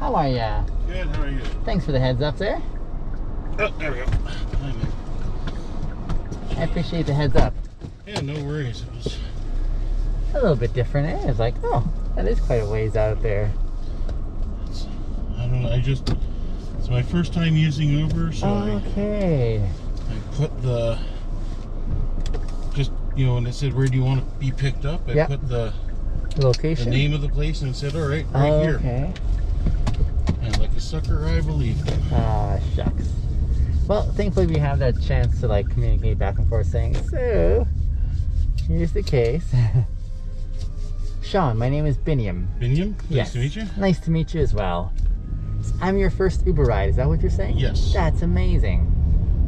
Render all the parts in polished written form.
How are ya? Good, how are you? Thanks for the heads up there. Oh, there we go. Hi, man. I appreciate the heads up. Yeah, no worries. It was... A little bit different, eh? It's like, oh, that is quite a ways out there. I don't know, it's my first time using Uber, so okay. I put the, just, when it said, where do you want to be picked up? I put the location, the name of the place, and said, all right, right here. Okay. And like a sucker, I believed him. Ah, shucks. Well, thankfully we have that chance to like communicate back and forth saying, so, here's the case. Shawn, my name is Biniam. Biniam? Yes. Nice to meet you. Nice to meet you as well. I'm your first Uber ride, is that what you're saying? Yes. That's amazing.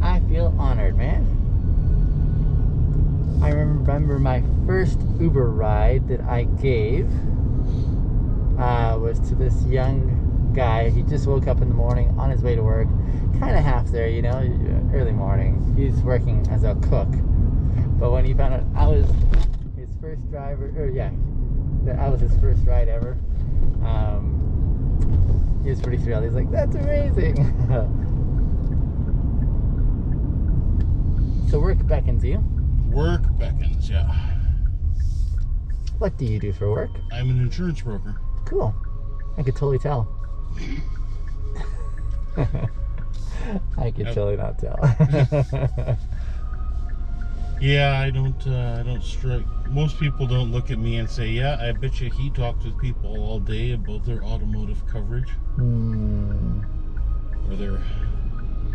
I feel honored, man. I remember my first Uber ride that I gave was to this young guy. He just woke up in the morning on his way to work, kind of half there, early morning. He's working as a cook. But when he found out I was his first driver, that I was his first ride ever, he was pretty thrilled. He's like, that's amazing. So work beckons you. Work beckons, yeah. What do you do for work? I'm an insurance broker. Cool. I could totally tell. I could totally not tell. Yeah, I don't strike. Most people don't look at me and say, yeah, I bet you he talks with people all day about their automotive coverage. Or their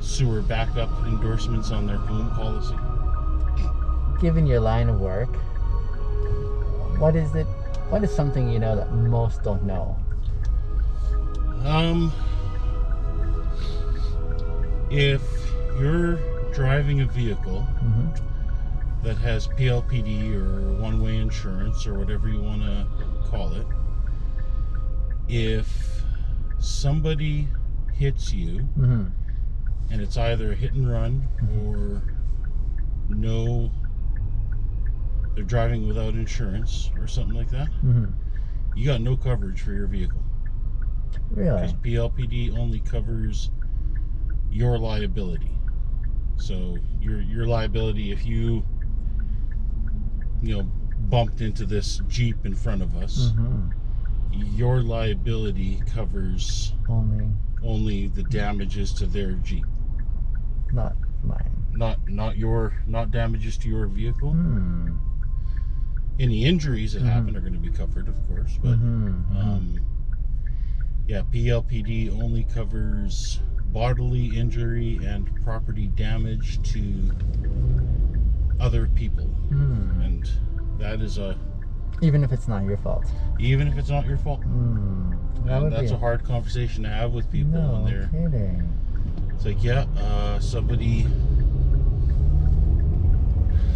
sewer backup endorsements on their home policy. Given your line of work, what is something you know that most don't know? If you're driving a vehicle that has PLPD or one-way insurance or whatever you want to call it, if somebody hits you and it's either a hit and run or no, they're driving without insurance or something like that, you got no coverage for your vehicle. Really? Because PLPD only covers your liability. So your liability if you bumped into this Jeep in front of us, your liability covers only the damages to their Jeep. Not mine. Not damages to your vehicle. Any injuries that happen are going to be covered, of course, but yeah, PLPD only covers bodily injury and property damage to other people, and that is even if it's not your fault. Even if it's not your fault. And that's a hard conversation to have with people when they're kidding. It's like,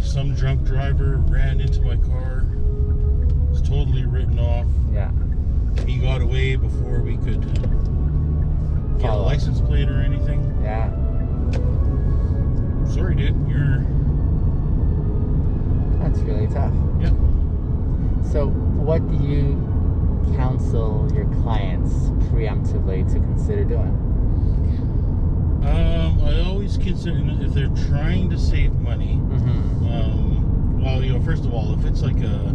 some drunk driver ran into my car, was totally written off. Yeah. He got away before we could get a license plate or anything. Yeah. Sorry, dude. That's really tough. Yeah. So, what do you counsel your clients preemptively to consider doing? I always consider if they're trying to save money. First of all, if it's like a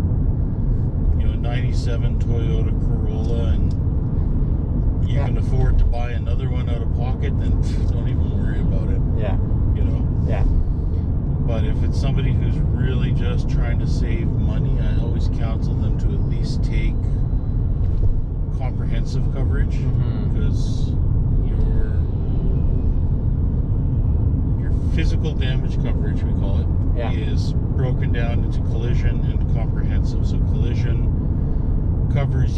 97 Toyota Corolla and you can afford to buy another one out of pocket, then don't even worry about it. Yeah. Yeah. But if it's somebody who's really just trying to save money, I always counsel them to at least take comprehensive coverage, because your physical damage coverage, we call it, is broken down into collision and comprehensive. So collision covers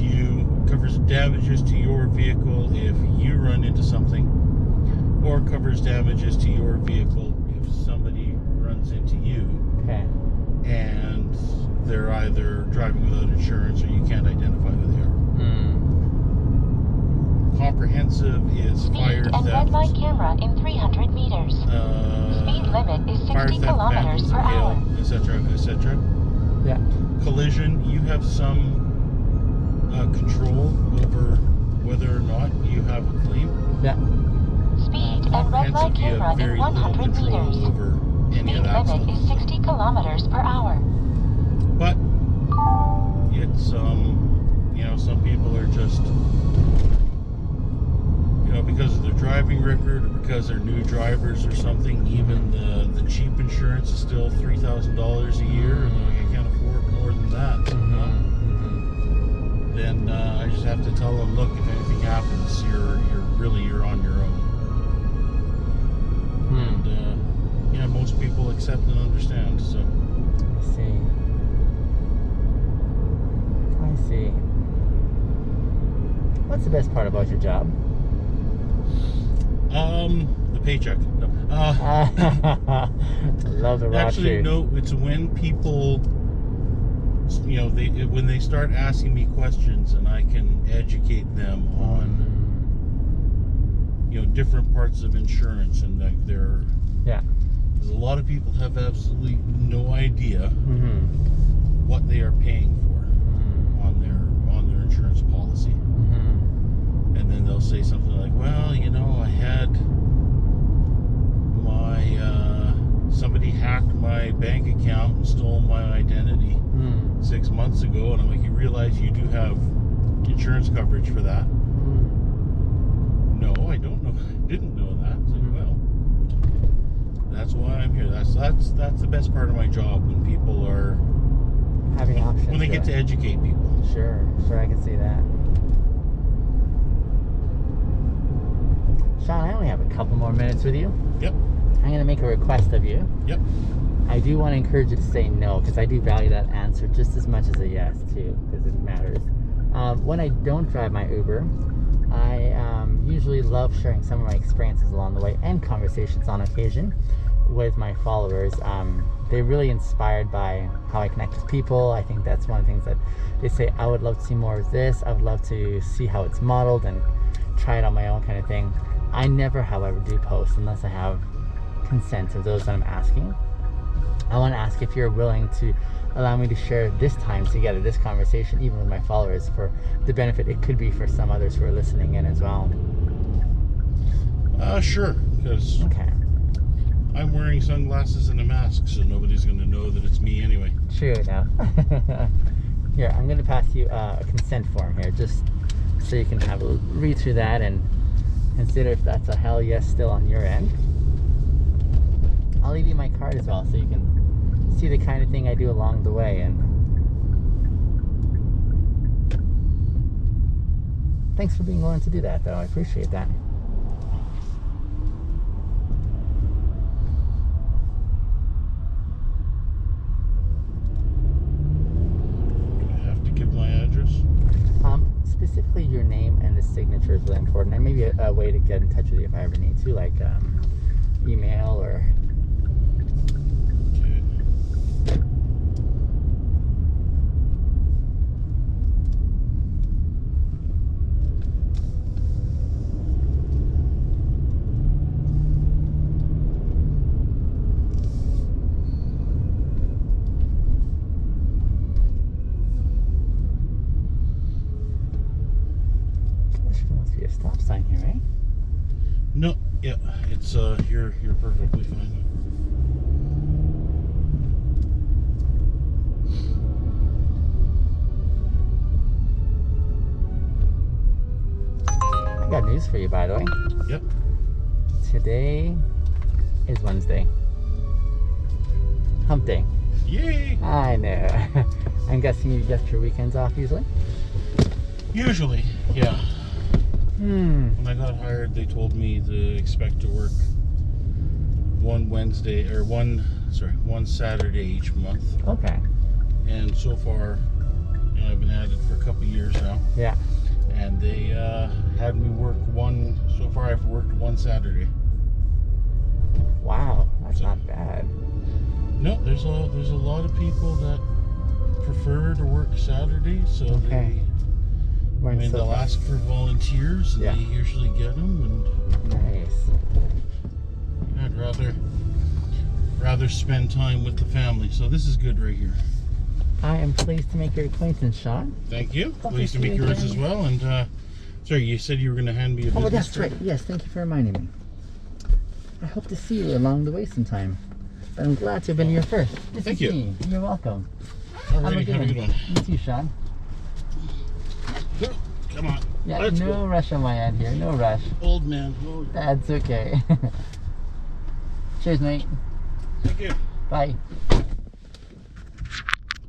damages to your vehicle if you run into something, or covers damages to your vehicle if somebody runs into you. Okay. And they're either driving without insurance or you can't identify who they are. Comprehensive is fire theft. Speed and red light camera in 300 meters. Speed limit is 60 kilometers per hour. Etc., etc. Yeah. Collision, you have some control over whether or not you have a claim. Yeah. Speed and red light camera in 100 meters. Over any of Speed that limit stuff. is 60 kilometers per hour. But it's you know, some people are just, you know, because of their driving record or because they're new drivers or something, even the cheap insurance is still $3,000 a year, and like, I can't afford more than that. Then I just have to tell them, look, if anything happens, you're on your own. And yeah, most people accept and understand. So I see. What's the best part about your job? The paycheck. No. Love the raw Actually, truth. no. It's when people, you know, when they start asking me questions, and I can educate them on, you know, different parts of insurance, and like because a lot of people have absolutely no idea what they are paying for on their insurance policy. And then they'll say something like, well, you know, I had my somebody hacked my bank account and stole my identity 6 months ago, and I'm like, you realize you do have insurance coverage for that? No, I don't know. I didn't know that. It's like, well, that's why I'm here. That's the best part of my job, when people are having options. When they get to educate people. Sure, I can see that. Shawn, I only have a couple more minutes with you. Yep. I'm going to make a request of you. Yep. I do want to encourage you to say no, because I do value that answer just as much as a yes, too, because it matters. When I don't drive my Uber, I usually love sharing some of my experiences along the way and conversations on occasion with my followers. They're really inspired by how I connect with people. I think that's one of the things that they say, I would love to see more of this. I would love to see how it's modeled and try it on my own, kind of thing. I never, however, do post unless I have consent of those that I'm asking. I want to ask if you're willing to allow me to share this time together, this conversation, even with my followers, for the benefit it could be for some others who are listening in as well. Sure, because I'm wearing sunglasses and a mask, so nobody's going to know that it's me anyway. True enough. Here, I'm going to pass you a consent form here, just so you can have a read through that and consider if that's a hell yes still on your end. I'll leave you my card as well, so you can see the kind of thing I do along the way. And thanks for being willing to do that, though. I appreciate that. Do I have to give my address? Specifically your name and the signature is really important, and maybe a way to get in touch with you if I ever need to, like email or... stop sign here, right? No, yeah, it's you're perfectly fine. I got news for you, by the way. Yep. Today is Wednesday. Hump day. Yay! I know. I'm guessing you get your weekends off usually? Usually, yeah. When I got hired, they told me to expect to work one Saturday each month. Okay. And so far, you know, I've been at it for a couple of years now. Yeah. And they had me work so far I've worked one Saturday. Wow, that's not bad. No, there's a lot of people that prefer to work Saturdays, so they'll ask for volunteers, and they usually get them. And nice. I'd rather spend time with the family, so this is good right here. I am pleased to make your acquaintance, Shawn. Thank you. Pleased to meet yours as well, and Sorry, you said you were going to hand me a business Oh, that's card? right. Yes, thank you for reminding me. I hope to see you along the way sometime. But I'm glad to have been here first. Thank you. Me. You're welcome. Alrighty, have a good one. You too, Shawn. Come on. Yeah, Let's no go. rush on my end here. No rush. Old man. Oh, That's okay. Cheers, mate. thank you. Bye.